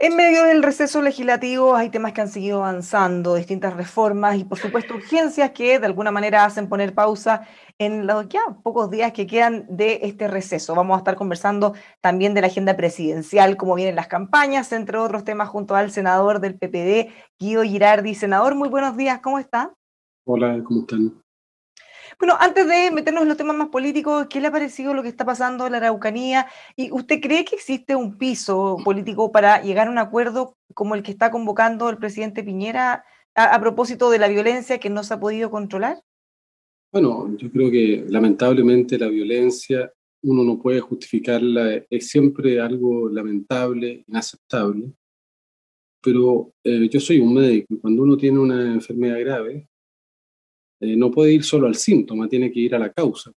En medio del receso legislativo hay temas que han seguido avanzando, distintas reformas y por supuesto urgencias que de alguna manera hacen poner pausa en los ya pocos días que quedan de este receso. Vamos a estar conversando también de la agenda presidencial, cómo vienen las campañas, entre otros temas, junto al senador del PPD, Guido Girardi. Senador, muy buenos días, ¿cómo está? Hola, ¿cómo están? Bueno, antes de meternos en los temas más políticos, ¿qué le ha parecido lo que está pasando en la Araucanía? ¿Y usted cree que existe un piso político para llegar a un acuerdo como el que está convocando el presidente Piñera a propósito de la violencia que no se ha podido controlar? Bueno, yo creo que lamentablemente la violencia uno no puede justificarla, es siempre algo lamentable, inaceptable, pero yo soy un médico y cuando uno tiene una enfermedad grave, no puede ir solo al síntoma, tiene que ir a la causa.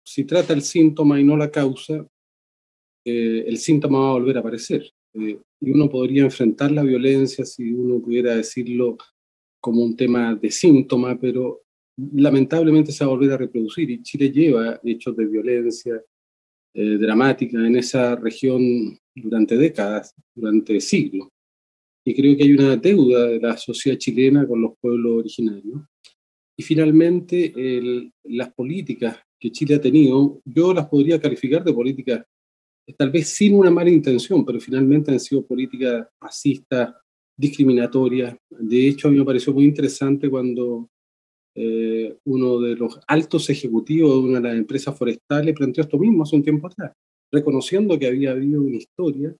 Si trata el síntoma y no la causa, el síntoma va a volver a aparecer. Y uno podría enfrentar la violencia, si uno pudiera decirlo, como un tema de síntoma, pero lamentablemente se va a volver a reproducir y Chile lleva hechos de violencia dramática en esa región durante décadas, durante siglos. Y creo que hay una deuda de la sociedad chilena con los pueblos originarios. Y finalmente, las políticas que Chile ha tenido, yo las podría calificar de políticas tal vez sin una mala intención, pero finalmente han sido políticas racistas, discriminatorias. De hecho, a mí me pareció muy interesante cuando uno de los altos ejecutivos de una de las empresas forestales planteó esto mismo hace un tiempo atrás, reconociendo que había habido una historia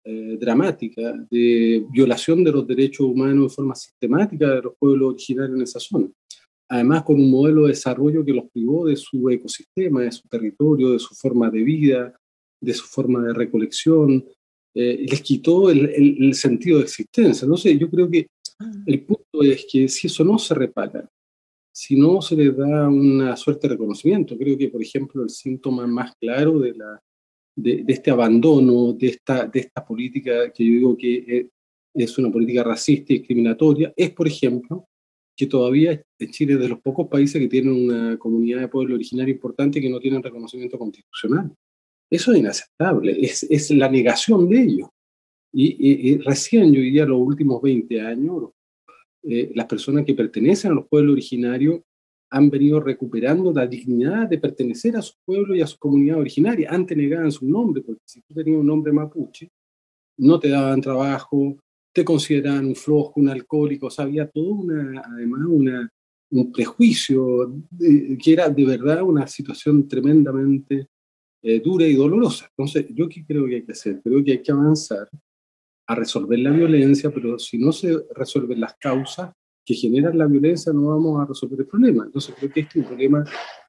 dramática de violación de los derechos humanos de forma sistemática de los pueblos originarios en esa zona. Además, con un modelo de desarrollo que los privó de su ecosistema, de su territorio, de su forma de vida, de su forma de recolección, les quitó el sentido de existencia. Entonces, yo creo que el punto es que si eso no se repara, si no se les da una suerte de reconocimiento, creo que, por ejemplo, el síntoma más claro de este abandono, de esta política que yo digo que es una política racista y discriminatoria, es, por ejemplo, que todavía Chile es de los pocos países que tienen una comunidad de pueblo originario importante que no tienen reconocimiento constitucional. Eso es inaceptable, es la negación de ellos. Y recién, yo diría, los últimos 20 años, las personas que pertenecen a los pueblos originarios han venido recuperando la dignidad de pertenecer a su pueblo y a su comunidad originaria. Antes negaban su nombre, porque si tú tenías un nombre mapuche, no te daban trabajo, te consideraban un flojo, un alcohólico, o sea, había todo además un prejuicio que era de verdad una situación tremendamente dura y dolorosa. Entonces, ¿yo qué creo que hay que hacer? Creo que hay que avanzar a resolver la violencia, pero si no se resuelven las causas que generan la violencia, no vamos a resolver el problema. Entonces creo que este es un problema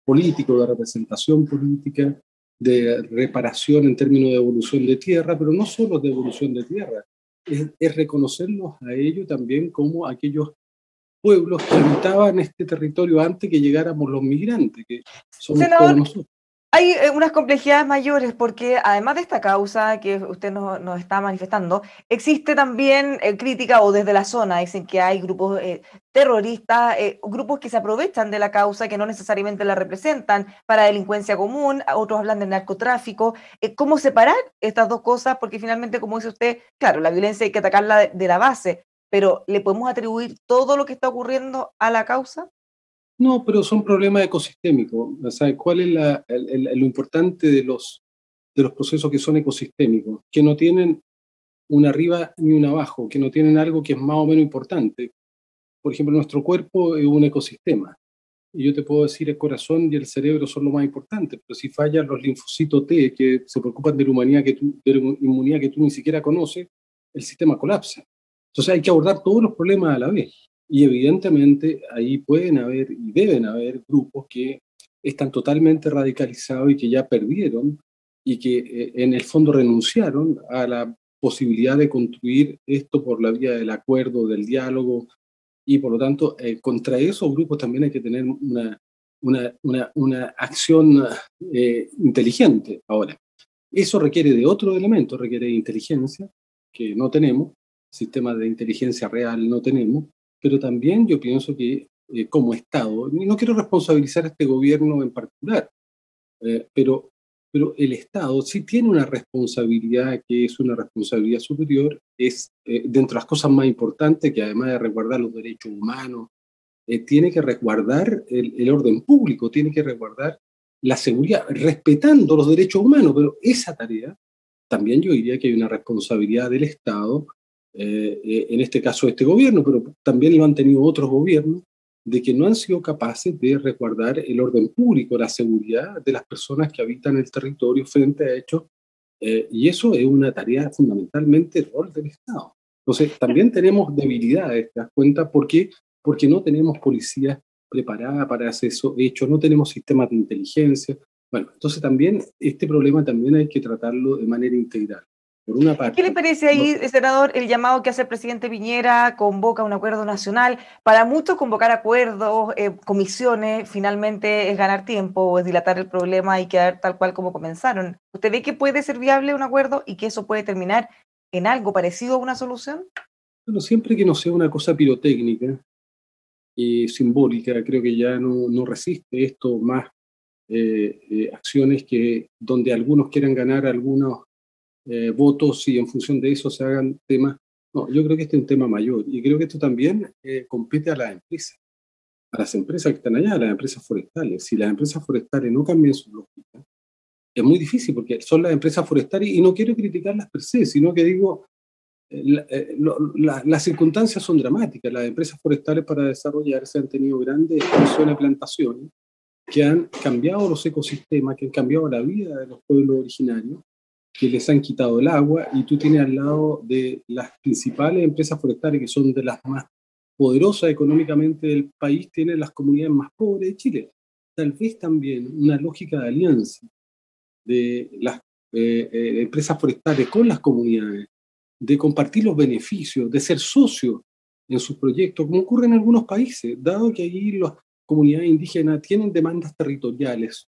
político, de representación política, de reparación en términos de evolución de tierra, pero no solo de evolución de tierra, es reconocerlos a ellos también como aquellos pueblos que habitaban este territorio antes que llegáramos los migrantes, que somos todos Senador, nosotros. hay unas complejidades mayores porque además de esta causa que usted nos está manifestando, existe también crítica o desde la zona dicen que hay grupos terroristas, grupos que se aprovechan de la causa, que no necesariamente la representan para delincuencia común, otros hablan de narcotráfico. ¿Cómo separar estas dos cosas? Porque finalmente, como dice usted, claro, la violencia hay que atacarla de la base, pero ¿le podemos atribuir todo lo que está ocurriendo a la causa? No, pero son problemas ecosistémicos. O sea, ¿cuál es lo importante de los procesos que son ecosistémicos? Que no tienen un arriba ni un abajo, que no tienen algo que es más o menos importante. Por ejemplo, nuestro cuerpo es un ecosistema. Y yo te puedo decir, el corazón y el cerebro son lo más importante, pero si fallan los linfocitos T, que se preocupan de la inmunidad que tú ni siquiera conoces, el sistema colapsa. Entonces hay que abordar todos los problemas a la vez. Y evidentemente ahí pueden haber y deben haber grupos que están totalmente radicalizados y que ya perdieron y que en el fondo renunciaron a la posibilidad de construir esto por la vía del acuerdo, del diálogo, y por lo tanto, contra esos grupos también hay que tener una acción inteligente. Ahora, eso requiere de otro elemento, requiere de inteligencia, que no tenemos, sistemas de inteligencia real no tenemos, pero también yo pienso que como Estado, y no quiero responsabilizar a este gobierno en particular, pero pero el Estado sí tiene una responsabilidad que es una responsabilidad superior, es dentro de las cosas más importantes, que además de resguardar los derechos humanos, tiene que resguardar el orden público, tiene que resguardar la seguridad, respetando los derechos humanos, pero esa tarea también yo diría que hay una responsabilidad del Estado, en este caso este gobierno, pero también lo han tenido otros gobiernos, de que no han sido capaces de resguardar el orden público, la seguridad de las personas que habitan el territorio frente a hechos, y eso es una tarea fundamentalmente el rol del Estado. Entonces, también tenemos debilidades, ¿te das cuenta? ¿Por qué? Porque no tenemos policía preparada para hacer esos hechos, no tenemos sistemas de inteligencia. Bueno, entonces también este problema también hay que tratarlo de manera integral. Por una ¿Qué le parte, parece ahí, senador, el llamado que hace el presidente Piñera, convoca un acuerdo nacional? Para muchos convocar acuerdos, comisiones, finalmente es ganar tiempo o es dilatar el problema y quedar tal cual como comenzaron. ¿Usted ve que puede ser viable un acuerdo y que eso puede terminar en algo parecido a una solución? bueno, siempre que no sea una cosa pirotécnica y simbólica, creo que ya no resiste esto más acciones que donde algunos quieran ganar algunos votos y en función de eso se hagan temas. No, yo creo que este es un tema mayor y creo que esto también compete a las empresas que están allá, a las empresas forestales. Si las empresas forestales no cambian su lógica, es muy difícil porque son las empresas forestales y no quiero criticarlas per se, sino que digo, las circunstancias son dramáticas. Las empresas forestales para desarrollarse han tenido grandes extensiones de plantaciones que han cambiado los ecosistemas, que han cambiado la vida de los pueblos originarios, que les han quitado el agua, y tú tienes al lado de las principales empresas forestales, que son de las más poderosas económicamente del país, tienes las comunidades más pobres de Chile. Tal vez también una lógica de alianza de las empresas forestales con las comunidades, de compartir los beneficios, de ser socios en sus proyectos, como ocurre en algunos países, dado que allí las comunidades indígenas tienen demandas territoriales,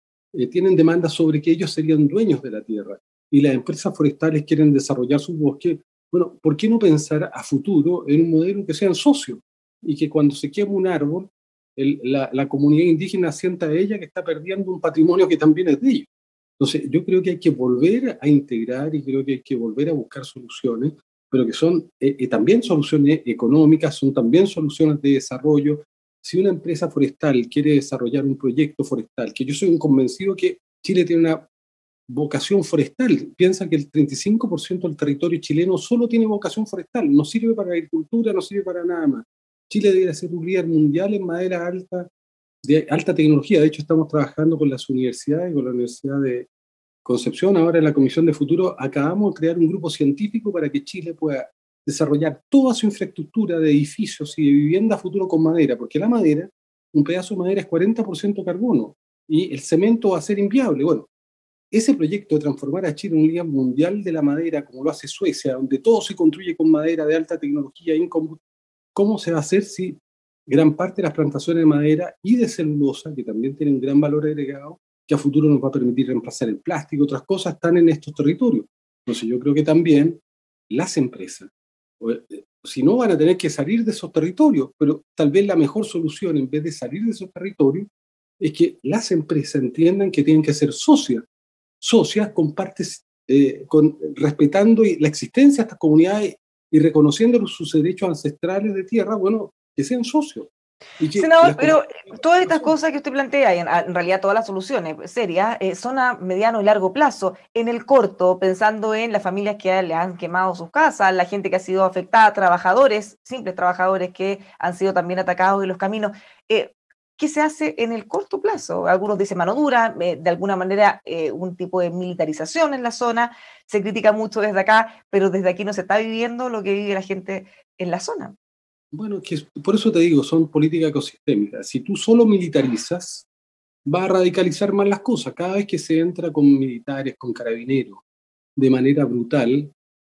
tienen demandas sobre que ellos serían dueños de la tierra, y las empresas forestales quieren desarrollar sus bosques. Bueno, ¿por qué no pensar a futuro en un modelo que sean socios y que cuando se quema un árbol, la comunidad indígena sienta a ella que está perdiendo un patrimonio que también es de ellos? Entonces, yo creo que hay que volver a integrar y creo que hay que volver a buscar soluciones, pero que son también soluciones económicas, son también soluciones de desarrollo. Si una empresa forestal quiere desarrollar un proyecto forestal, que yo soy un convencido que Chile tiene una vocación forestal, piensa que el 35% del territorio chileno solo tiene vocación forestal, no sirve para agricultura, no sirve para nada más. Chile debería ser un líder mundial en madera alta, de alta tecnología. De hecho, estamos trabajando con las universidades, con la Universidad de Concepción, ahora en la Comisión de Futuro, acabamos de crear un grupo científico para que Chile pueda desarrollar toda su infraestructura de edificios y de vivienda a futuro con madera, porque la madera, un pedazo de madera es 40% carbono y el cemento va a ser inviable. Bueno, ese proyecto de transformar a Chile en un líder mundial de la madera, como lo hace Suecia, donde todo se construye con madera de alta tecnología, ¿cómo se va a hacer si gran parte de las plantaciones de madera y de celulosa, que también tienen un gran valor agregado, que a futuro nos va a permitir reemplazar el plástico, otras cosas, están en estos territorios? Entonces yo creo que también las empresas, si no, van a tener que salir de esos territorios, pero tal vez la mejor solución, en vez de salir de esos territorios, es que las empresas entiendan que tienen que ser socias con partes, respetando la existencia de estas comunidades y reconociendo sus derechos ancestrales de tierra, bueno, que sean socios. Y que Senador, las pero todas estas son. cosas que usted plantea, y en realidad todas las soluciones serias, son a mediano y largo plazo. En el corto, pensando en las familias que le han quemado sus casas, la gente que ha sido afectada, trabajadores, simples trabajadores que han sido también atacados en los caminos, ¿qué se hace en el corto plazo? Algunos dicen mano dura, de alguna manera un tipo de militarización en la zona, se critica mucho desde acá, pero desde aquí no se está viviendo lo que vive la gente en la zona. Bueno, por eso te digo, son políticas ecosistémicas. Si tú solo militarizas, va a radicalizar más las cosas. Cada vez que se entra con militares, con carabineros, de manera brutal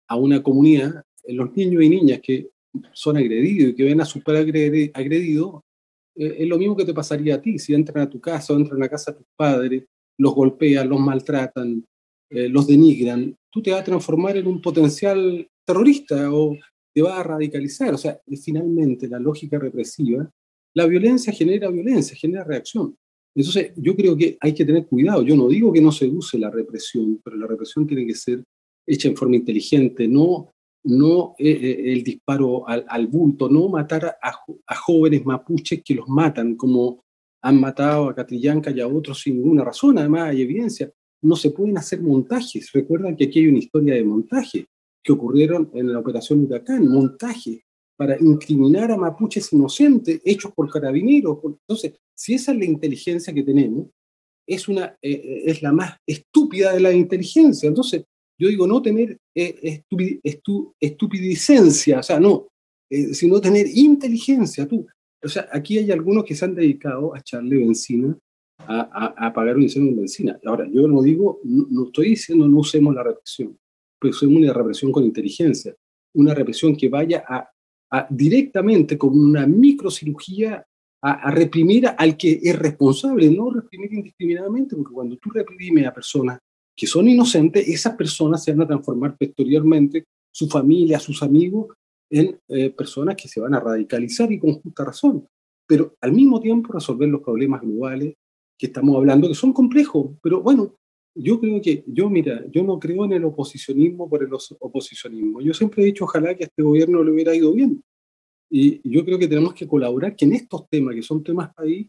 a una comunidad, los niños y niñas que son agredidos y que ven a su padre agredido, es lo mismo que te pasaría a ti si entran a tu casa o entran a casa de tus padres, los golpean, los maltratan, los denigran. Tú te vas a transformar en un potencial terrorista o te vas a radicalizar. O sea, finalmente la lógica represiva, la violencia, genera reacción. Entonces, yo creo que hay que tener cuidado. Yo no digo que no se use la represión, pero la represión tiene que ser hecha en forma inteligente, no el disparo al bulto, no matar a jóvenes mapuches que los matan, como han matado a Catrillanca y a otros sin ninguna razón. Además, hay evidencia. No se pueden hacer montajes. Recuerdan que aquí hay una historia de montaje que ocurrieron en la Operación Huracán, montajes para incriminar a mapuches inocentes hechos por carabineros. Entonces, si esa es la inteligencia que tenemos, es la más estúpida de la inteligencia. Entonces, yo digo, no tener estupidicencia, o sea, no, sino tener inteligencia. O sea, aquí hay algunos que se han dedicado a echarle benzina, a apagar un incendio con benzina. Ahora, yo no digo, no estoy diciendo no usemos la represión, pero usemos una represión con inteligencia, una represión que vaya directamente, como una microcirugía, a reprimir al que es responsable, no reprimir indiscriminadamente, porque cuando tú reprimes a personas que son inocentes, esas personas se van a transformar posteriormente, su familia, sus amigos, en personas que se van a radicalizar y con justa razón. Pero al mismo tiempo resolver los problemas globales que estamos hablando, que son complejos. Pero bueno, yo creo que, mira, yo no creo en el oposicionismo por el oposicionismo. Yo siempre he dicho, ojalá que a este gobierno le hubiera ido bien. Y yo creo que tenemos que colaborar, que en estos temas, que son temas país,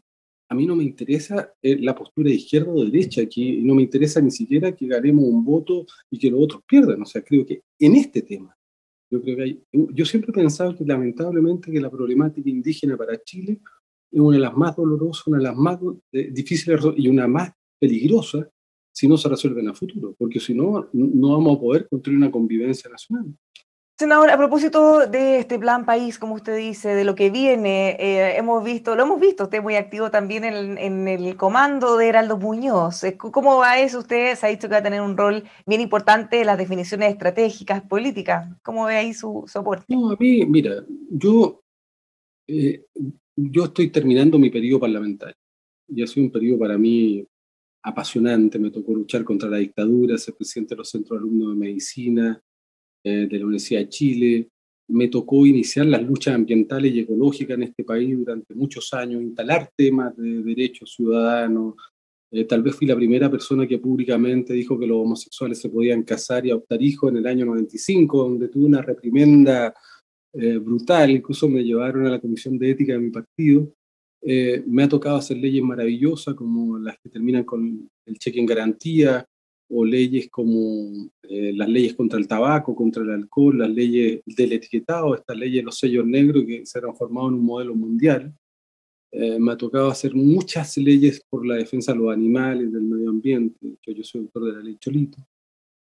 a mí no me interesa la postura de izquierda o derecha, aquí no me interesa ni siquiera que ganemos un voto y que los otros pierdan. O sea, creo que en este tema, yo siempre he pensado que lamentablemente que la problemática indígena para Chile es una de las más dolorosas, una de las más difíciles y una más peligrosa si no se resuelven a futuro, porque si no, no vamos a poder construir una convivencia nacional. Senador, a propósito de este plan país, como usted dice, de lo que viene, lo hemos visto, usted muy activo también en el comando de Heraldo Muñoz. ¿Cómo va eso? Usted se ha dicho que va a tener un rol bien importante en las definiciones estratégicas, políticas. ¿Cómo ve ahí su aporte? No, a mí, mira, eh, yo estoy terminando mi periodo parlamentario y ha sido un periodo para mí apasionante. Me tocó luchar contra la dictadura, ser presidente de los centros de alumnos de medicina, de la Universidad de Chile. Me tocó iniciar las luchas ambientales y ecológicas en este país durante muchos años, instalar temas de derechos ciudadanos. Tal vez fui la primera persona que públicamente dijo que los homosexuales se podían casar y adoptar hijos en el año 95, donde tuve una reprimenda brutal. Incluso me llevaron a la comisión de ética de mi partido. Me ha tocado hacer leyes maravillosas como las que terminan con el cheque en garantía, o leyes como las leyes contra el tabaco, contra el alcohol, las leyes del etiquetado, estas leyes de los sellos negros que se han transformado en un modelo mundial. Me ha tocado hacer muchas leyes por la defensa de los animales, del medio ambiente. Yo soy autor de la ley Cholito.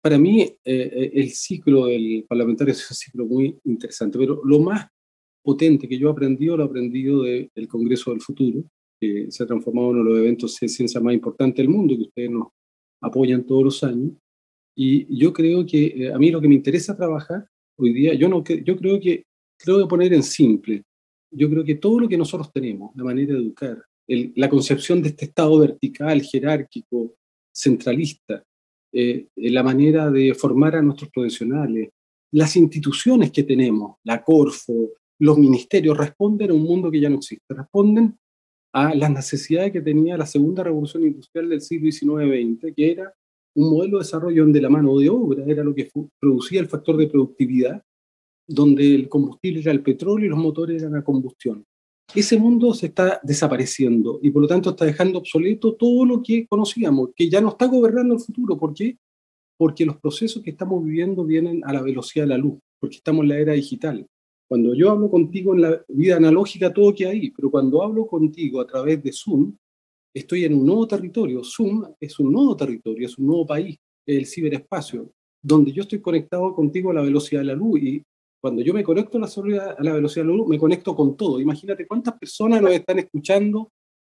Para mí, el ciclo del parlamentario es un ciclo muy interesante, pero lo más potente que yo he aprendido, lo he aprendido del Congreso del Futuro, que se ha transformado en uno de los eventos de ciencia más importantes del mundo, que ustedes nos apoyan todos los años. Y yo creo que a mí lo que me interesa trabajar hoy día, creo que poner en simple, yo creo que todo lo que nosotros tenemos, la manera de educar, la concepción de este Estado vertical, jerárquico, centralista, la manera de formar a nuestros profesionales, las instituciones que tenemos, la Corfo, los ministerios, responden a un mundo que ya no existe, responden a las necesidades que tenía la segunda revolución industrial del siglo XIX-XX, que era un modelo de desarrollo donde la mano de obra era lo que producía el factor de productividad, donde el combustible era el petróleo y los motores eran la combustión. Ese mundo se está desapareciendo y por lo tanto está dejando obsoleto todo lo que conocíamos, que ya no está gobernando el futuro. ¿Por qué? Porque los procesos que estamos viviendo vienen a la velocidad de la luz, porque estamos en la era digital. Cuando yo hablo contigo en la vida analógica, todo queda ahí, pero cuando hablo contigo a través de Zoom, estoy en un nuevo territorio. Zoom es un nuevo territorio, es un nuevo país, el ciberespacio, donde yo estoy conectado contigo a la velocidad de la luz. Y cuando yo me conecto a la velocidad de la luz, me conecto con todo. Imagínate cuántas personas nos están escuchando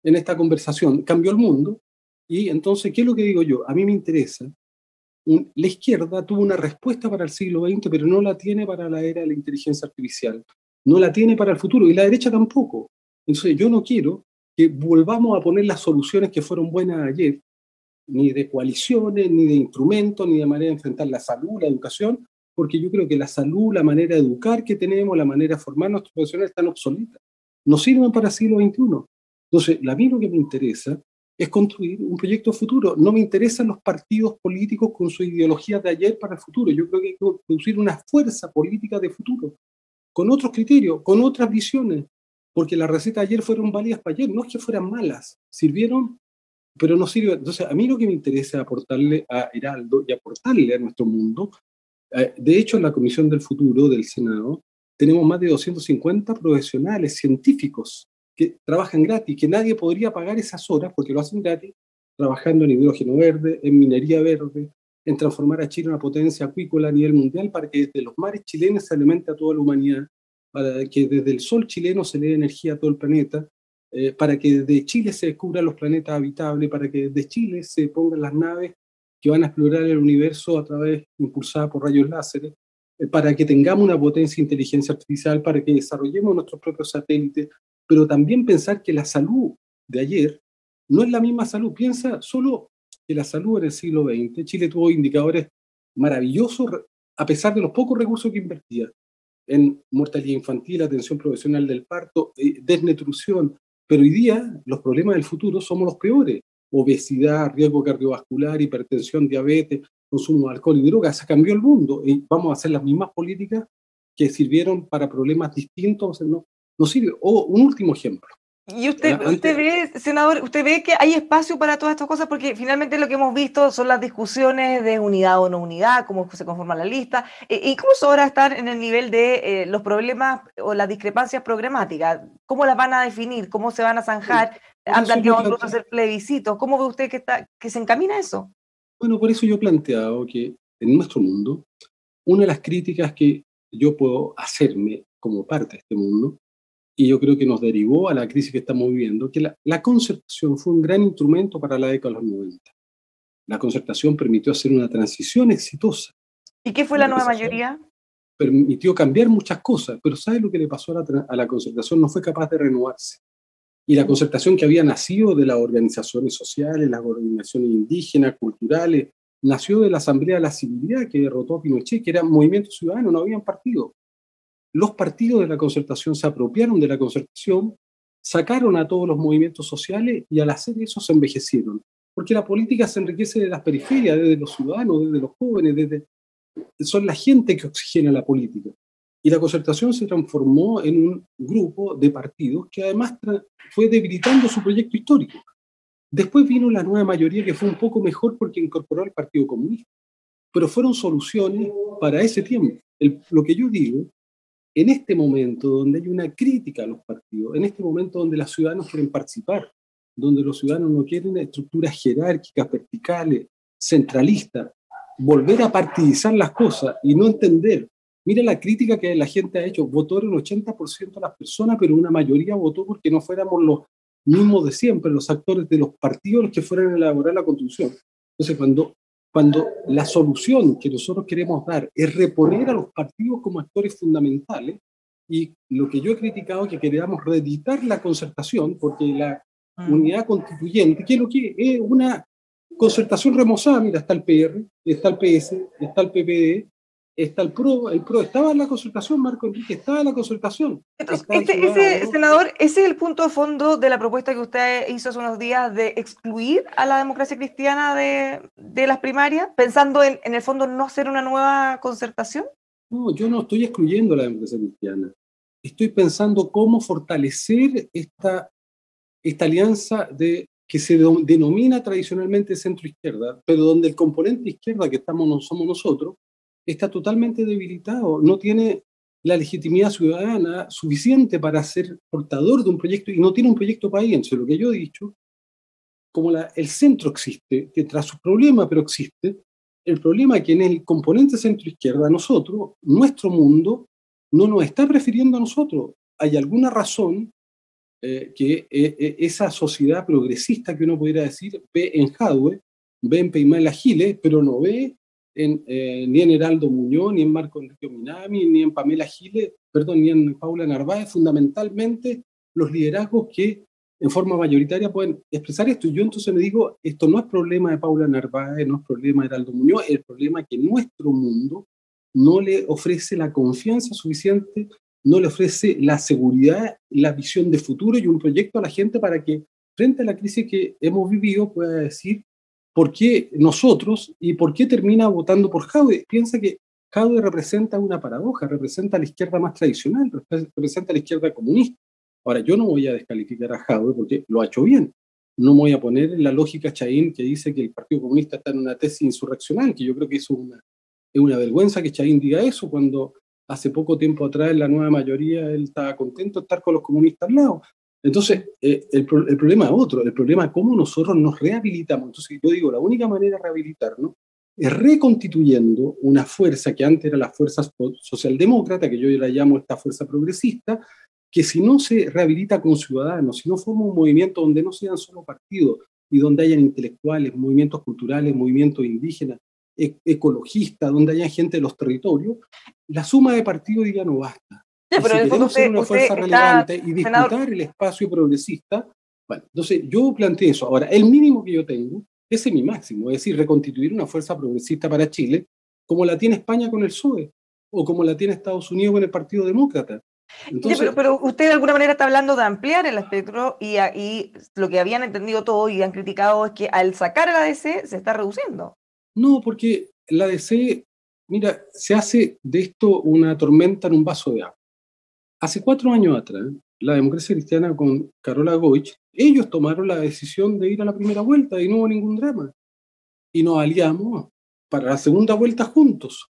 en esta conversación. Cambió el mundo. Y entonces, ¿qué es lo que digo yo? A mí me interesa. La izquierda tuvo una respuesta para el siglo XX, pero no la tiene para la era de la inteligencia artificial. No la tiene para el futuro. Y la derecha tampoco. Entonces, yo no quiero que volvamos a poner las soluciones que fueron buenas ayer, ni de coaliciones, ni de instrumentos, ni de manera de enfrentar la salud, la educación, porque yo creo que la salud, la manera de educar que tenemos, la manera de formar a nuestros profesionales están obsoletas. No sirven para el siglo XXI. Entonces, a mí lo que me interesa es construir un proyecto futuro. No me interesan los partidos políticos con su ideología de ayer para el futuro. Yo creo que hay que producir una fuerza política de futuro, con otros criterios, con otras visiones, porque las recetas de ayer fueron válidas para ayer, no es que fueran malas, sirvieron, pero no sirven. Entonces, a mí lo que me interesa es aportarle a Heraldo y aportarle a nuestro mundo. De hecho, en la Comisión del Futuro del Senado tenemos más de 250 profesionales científicos que trabajan gratis, que nadie podría pagar esas horas porque lo hacen gratis, trabajando en hidrógeno verde, en minería verde, en transformar a Chile en una potencia acuícola a nivel mundial para que desde los mares chilenos se alimente a toda la humanidad, para que desde el sol chileno se le dé energía a todo el planeta, para que desde Chile se descubran los planetas habitables, para que desde Chile se pongan las naves que van a explorar el universo a través, impulsada por rayos láser, para que tengamos una potencia de inteligencia artificial, para que desarrollemos nuestros propios satélites, pero también pensar que la salud de ayer no es la misma salud. Piensa solo que la salud en el siglo XX, Chile tuvo indicadores maravillosos a pesar de los pocos recursos que invertía en mortalidad infantil, atención profesional del parto, desnutrición, pero hoy día los problemas del futuro somos los peores. Obesidad, riesgo cardiovascular, hipertensión, diabetes, consumo de alcohol y drogas. Se cambió el mundo y vamos a hacer las mismas políticas que sirvieron para problemas distintos. No sirve. O un último ejemplo. Y usted ve, senador, usted ve que hay espacio para todas estas cosas, porque finalmente lo que hemos visto son las discusiones de unidad o no unidad, cómo se conforma la lista, incluso ahora están en el nivel de los problemas o las discrepancias programáticas. ¿Cómo las van a definir? ¿Cómo se van a zanjar? Han planteado incluso hacer plebiscitos. ¿Cómo ve usted que se encamina eso? Bueno, por eso yo he planteado que en nuestro mundo, una de las críticas que yo puedo hacerme como parte de este mundo, y yo creo que nos derivó a la crisis que estamos viviendo, que la concertación fue un gran instrumento para la década de los 90. La concertación permitió hacer una transición exitosa. ¿Y qué fue la nueva mayoría? Permitió cambiar muchas cosas, pero ¿sabe lo que le pasó a la concertación? No fue capaz de renovarse. Y la concertación que había nacido de las organizaciones sociales, las organizaciones indígenas, culturales, nació de la Asamblea de la Civilidad que derrotó a Pinochet, que eran movimientos ciudadanos, no habían partido. Los partidos de la concertación se apropiaron de la concertación, sacaron a todos los movimientos sociales y al hacer eso se envejecieron. Porque la política se enriquece de las periferias, desde los ciudadanos, desde los jóvenes, son la gente que oxigena la política. Y la concertación se transformó en un grupo de partidos que además fue debilitando su proyecto histórico. Después vino la nueva mayoría que fue un poco mejor porque incorporó al Partido Comunista. Pero fueron soluciones para ese tiempo. Lo que yo digo, en este momento donde hay una crítica a los partidos, en este momento donde los ciudadanos quieren participar, donde los ciudadanos no quieren estructuras jerárquicas, verticales, centralistas, volver a partidizar las cosas y no entender. Mira la crítica que la gente ha hecho. Votó el 80% de las personas, pero una mayoría votó porque no fuéramos los mismos de siempre, los actores de los partidos los que fueran a elaborar la Constitución. Entonces, cuando la solución que nosotros queremos dar es reponer a los partidos como actores fundamentales, y lo que yo he criticado es que queríamos reeditar la concertación, porque la unidad constituyente, que es lo que es una concertación remozada, mira, está el PR, está el PS, está el PPD, está el PRO estaba en la concertación, Marco Enrique estaba en la concertación. Entonces, ese, senador, ese es el punto de fondo de la propuesta que usted hizo hace unos días de excluir a la democracia cristiana de las primarias, pensando en el fondo no hacer una nueva concertación. No, yo no estoy excluyendo a la democracia cristiana. Estoy pensando cómo fortalecer esta alianza que se denomina tradicionalmente centro-izquierda, pero donde el componente izquierda que somos nosotros, está totalmente debilitado, no tiene la legitimidad ciudadana suficiente para ser portador de un proyecto y no tiene un proyecto país. Entonces, lo que yo he dicho, como el centro existe, que tras su problema, pero existe, el problema es que en el componente centro-izquierda, nosotros, nuestro mundo, no nos está prefiriendo a nosotros. Hay alguna razón que esa sociedad progresista que uno pudiera decir ve en Jadwe, ve en Peymala Giles, pero no ve ni en Heraldo Muñoz, ni en Marco Enrique Minami, ni en Pamela Giles, perdón, ni en Paula Narváez, fundamentalmente los liderazgos que en forma mayoritaria pueden expresar esto. Y yo entonces me digo, esto no es problema de Paula Narváez, no es problema de Heraldo Muñoz, es el problema que nuestro mundo no le ofrece la confianza suficiente, no le ofrece la seguridad, la visión de futuro y un proyecto a la gente para que frente a la crisis que hemos vivido, pueda decir por qué nosotros y por qué termina votando por Jadwe. Piensa que Jadwe representa una paradoja, representa a la izquierda más tradicional, representa a la izquierda comunista. Ahora, yo no voy a descalificar a Jadwe porque lo ha hecho bien. No me voy a poner en la lógica Chaín que dice que el Partido Comunista está en una tesis insurreccional, que yo creo que eso es una vergüenza que Chaín diga eso cuando hace poco tiempo atrás en la nueva mayoría él estaba contento de estar con los comunistas al lado. Entonces, el problema es otro, el problema es cómo nosotros nos rehabilitamos. Entonces, yo digo, la única manera de rehabilitarnos es reconstituyendo una fuerza que antes era la fuerza socialdemócrata, que yo la llamo esta fuerza progresista, que si no se rehabilita con ciudadanos, si no forma un movimiento donde no sean solo partidos y donde hayan intelectuales, movimientos culturales, movimientos indígenas, ecologistas, donde haya gente de los territorios, la suma de partidos ya no basta. Sí, y pero si en el fondo queremos ser una fuerza relevante y senador, disputar el espacio progresista, bueno, entonces yo planteé eso. Ahora, el mínimo que yo tengo, ese es mi máximo, es decir, reconstituir una fuerza progresista para Chile, como la tiene España con el PSOE, o como la tiene Estados Unidos con el Partido Demócrata. Entonces, pero usted de alguna manera está hablando de ampliar el espectro y lo que habían entendido todos y han criticado es que al sacar a la DC se está reduciendo. No, porque la DC, mira, se hace de esto una tormenta en un vaso de agua. Hace 4 años atrás, la Democracia Cristiana con Carola Goich, ellos tomaron la decisión de ir a la primera vuelta y no hubo ningún drama. Y nos aliamos para la segunda vuelta juntos.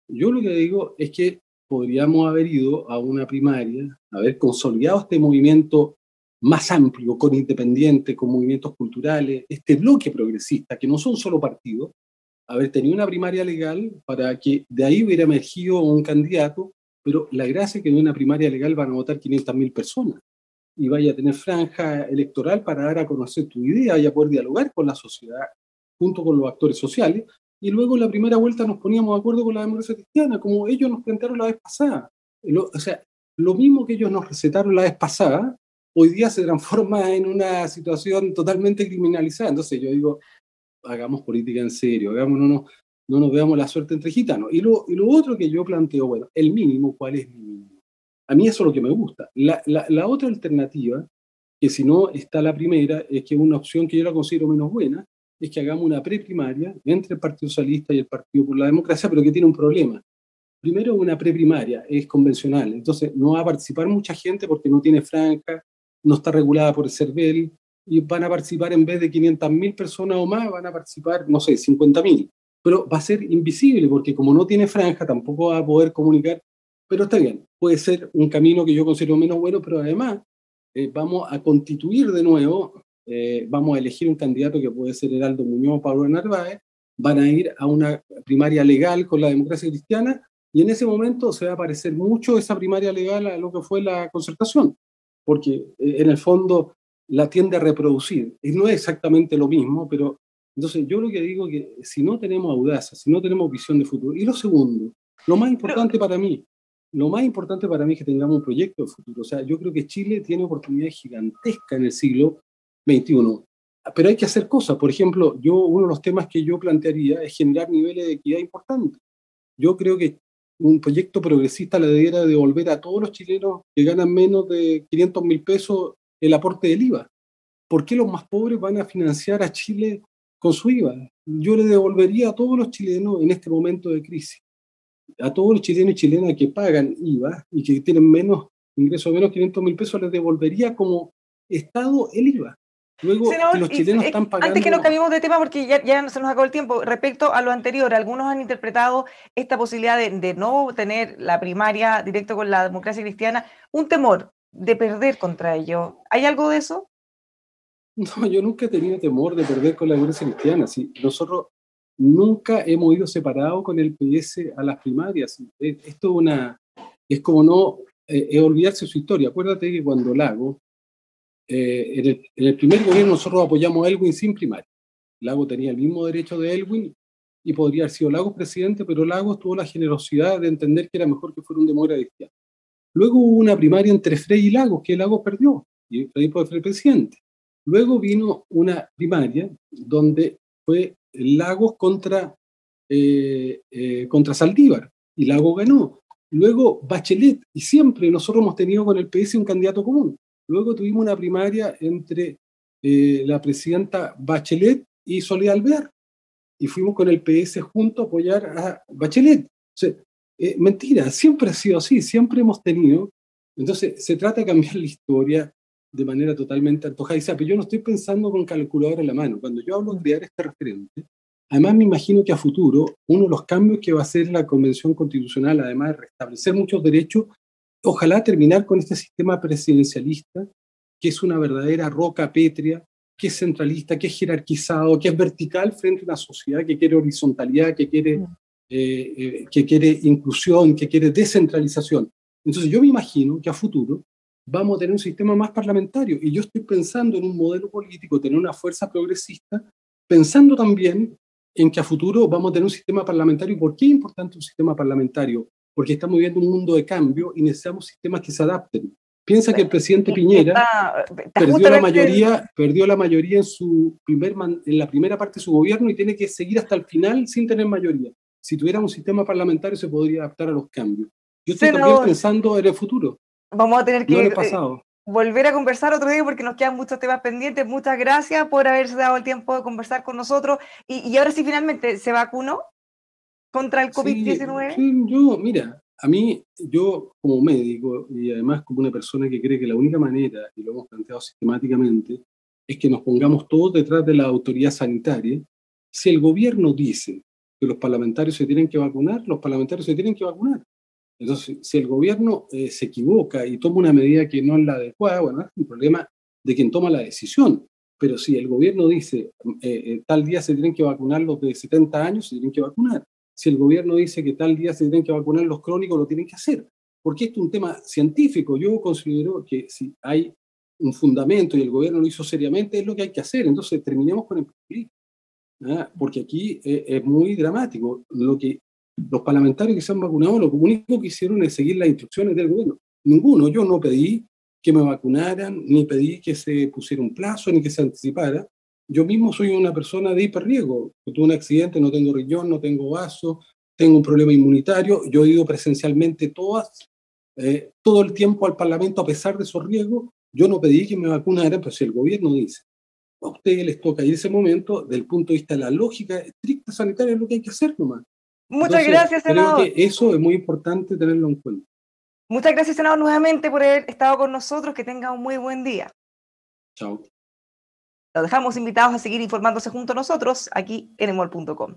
Yo lo que digo es que podríamos haber ido a una primaria, haber consolidado este movimiento más amplio, con independientes, con movimientos culturales, este bloque progresista, que no son solo partidos, haber tenido una primaria legal para que de ahí hubiera emergido un candidato, pero la gracia es que en una primaria legal van a votar 500.000 personas y vaya a tener franja electoral para dar a conocer tu idea y a poder dialogar con la sociedad junto con los actores sociales, y luego en la primera vuelta nos poníamos de acuerdo con la Democracia Cristiana, como ellos nos plantearon la vez pasada. O sea, lo mismo que ellos nos recetaron la vez pasada, hoy día se transforma en una situación totalmente criminalizada. Entonces yo digo, hagamos política en serio, no nos veamos la suerte entre gitanos. Y lo otro que yo planteo, bueno, el mínimo, ¿cuál es mi mínimo? A mí eso es lo que me gusta. La otra alternativa, que si no está la primera, es que una opción que yo la considero menos buena, es que hagamos una preprimaria entre el Partido Socialista y el Partido por la Democracia, pero que tiene un problema. Primero, una preprimaria es convencional, entonces no va a participar mucha gente porque no tiene franja, no está regulada por el CERVEL, y van a participar en vez de 500.000 personas o más, van a participar, no sé, 50.000. Pero va a ser invisible porque como no tiene franja, tampoco va a poder comunicar. Pero está bien, puede ser un camino que yo considero menos bueno, pero además vamos a constituir de nuevo, vamos a elegir un candidato que puede ser Heraldo Muñoz o Pablo Narváez, van a ir a una primaria legal con la Democracia Cristiana y en ese momento se va a parecer mucho esa primaria legal a lo que fue la concertación, porque en el fondo la tiende a reproducir. Y no es exactamente lo mismo, pero entonces yo lo que digo es que si no tenemos audacia, si no tenemos visión de futuro, y lo segundo, lo más importante para mí es que tengamos un proyecto de futuro. O sea, yo creo que Chile tiene oportunidades gigantescas en el siglo XXI, pero hay que hacer cosas. Por ejemplo, uno de los temas que yo plantearía es generar niveles de equidad importantes. Yo creo que un proyecto progresista le debiera devolver a todos los chilenos que ganan menos de 500.000 pesos el aporte del IVA. ¿Por qué los más pobres van a financiar a Chile con su IVA? Yo le devolvería a todos los chilenos en este momento de crisis, a todos los chilenos y chilenas que pagan IVA y que tienen menos ingresos, menos 500.000 pesos, les devolvería como Estado el IVA. Luego, senador, que los chilenos están pagando... Antes que nos cambiemos de tema, porque ya se nos acabó el tiempo, respecto a lo anterior, algunos han interpretado esta posibilidad de no tener la primaria directo con la Democracia Cristiana, un temor de perder contra ellos. ¿Hay algo de eso? No, yo nunca he tenido temor de perder con la Democracia Cristiana. ¿Sí? Nosotros nunca hemos ido separados con el PS a las primarias. Esto es como no olvidarse su historia. Acuérdate que cuando Lago, en el primer gobierno nosotros apoyamos a Elwin sin primaria. Lago tenía el mismo derecho de Elwin y podría haber sido Lagos presidente, pero Lagos tuvo la generosidad de entender que era mejor que fuera un demócrata cristiano. Luego hubo una primaria entre Frey y Lagos, que Lagos perdió, y Frey puede ser presidente. Luego vino una primaria donde fue Lagos contra Saldívar, y Lagos ganó. Luego Bachelet, y siempre nosotros hemos tenido con el PS un candidato común. Luego tuvimos una primaria entre la presidenta Bachelet y Soledad Alvear, y fuimos con el PS juntos a apoyar a Bachelet. O sea, mentira, siempre ha sido así, siempre hemos tenido. Entonces, se trata de cambiar la historia de manera totalmente antojadiza, pero yo no estoy pensando con calculadora en la mano. Cuando yo hablo de crear este referente, además me imagino que a futuro, uno de los cambios que va a hacer la Convención Constitucional, además de restablecer muchos derechos, ojalá terminar con este sistema presidencialista, que es una verdadera roca pétrea, que es centralista, que es jerarquizado, que es vertical frente a una sociedad que quiere horizontalidad, que quiere inclusión, que quiere descentralización. Entonces yo me imagino que a futuro vamos a tener un sistema más parlamentario, y yo estoy pensando en un modelo político, tener una fuerza progresista, pensando también en que a futuro vamos a tener un sistema parlamentario. ¿Por qué es importante un sistema parlamentario? Porque estamos viviendo un mundo de cambio y necesitamos sistemas que se adapten. Piensa que el presidente Piñera perdió la mayoría en la primera parte de su gobierno y tiene que seguir hasta el final sin tener mayoría. Si tuviéramos un sistema parlamentario se podría adaptar a los cambios. Yo estoy también pensando en el futuro. Vamos a tener que no en el pasado. Volver a conversar otro día porque nos quedan muchos temas pendientes. Muchas gracias por haberse dado el tiempo de conversar con nosotros. Y ahora sí, finalmente, ¿se vacunó contra el COVID-19? Sí, mira, yo como médico y además como una persona que cree que la única manera, y lo hemos planteado sistemáticamente, es que nos pongamos todos detrás de la autoridad sanitaria. Si el gobierno dice que los parlamentarios se tienen que vacunar, los parlamentarios se tienen que vacunar. Entonces, si el gobierno se equivoca y toma una medida que no es la adecuada, bueno, es un problema de quien toma la decisión. Pero si el gobierno dice tal día se tienen que vacunar los de 70 años, se tienen que vacunar. Si el gobierno dice que tal día se tienen que vacunar los crónicos, lo tienen que hacer. Porque esto es un tema científico. Yo considero que si hay un fundamento y el gobierno lo hizo seriamente, es lo que hay que hacer. Entonces, terminemos con el populismo. Porque aquí es muy dramático. Los parlamentarios que se han vacunado, lo único que hicieron es seguir las instrucciones del gobierno. Ninguno, yo no pedí que me vacunaran, ni pedí que se pusiera un plazo, ni que se anticipara. Yo mismo soy una persona de hiperriesgo. Tuve un accidente, no tengo riñón, no tengo vaso, tengo un problema inmunitario. Yo he ido presencialmente todo el tiempo al Parlamento a pesar de esos riesgos. Yo no pedí que me vacunaran, pero si el gobierno dice a ustedes les toca, y en ese momento, del punto de vista de la lógica estricta sanitaria, es lo que hay que hacer nomás. Muchas gracias, senador. Creo que eso es muy importante tenerlo en cuenta. Muchas gracias, senador, nuevamente por haber estado con nosotros. Que tenga un muy buen día. Chao. Los dejamos invitados a seguir informándose junto a nosotros aquí en emol.com.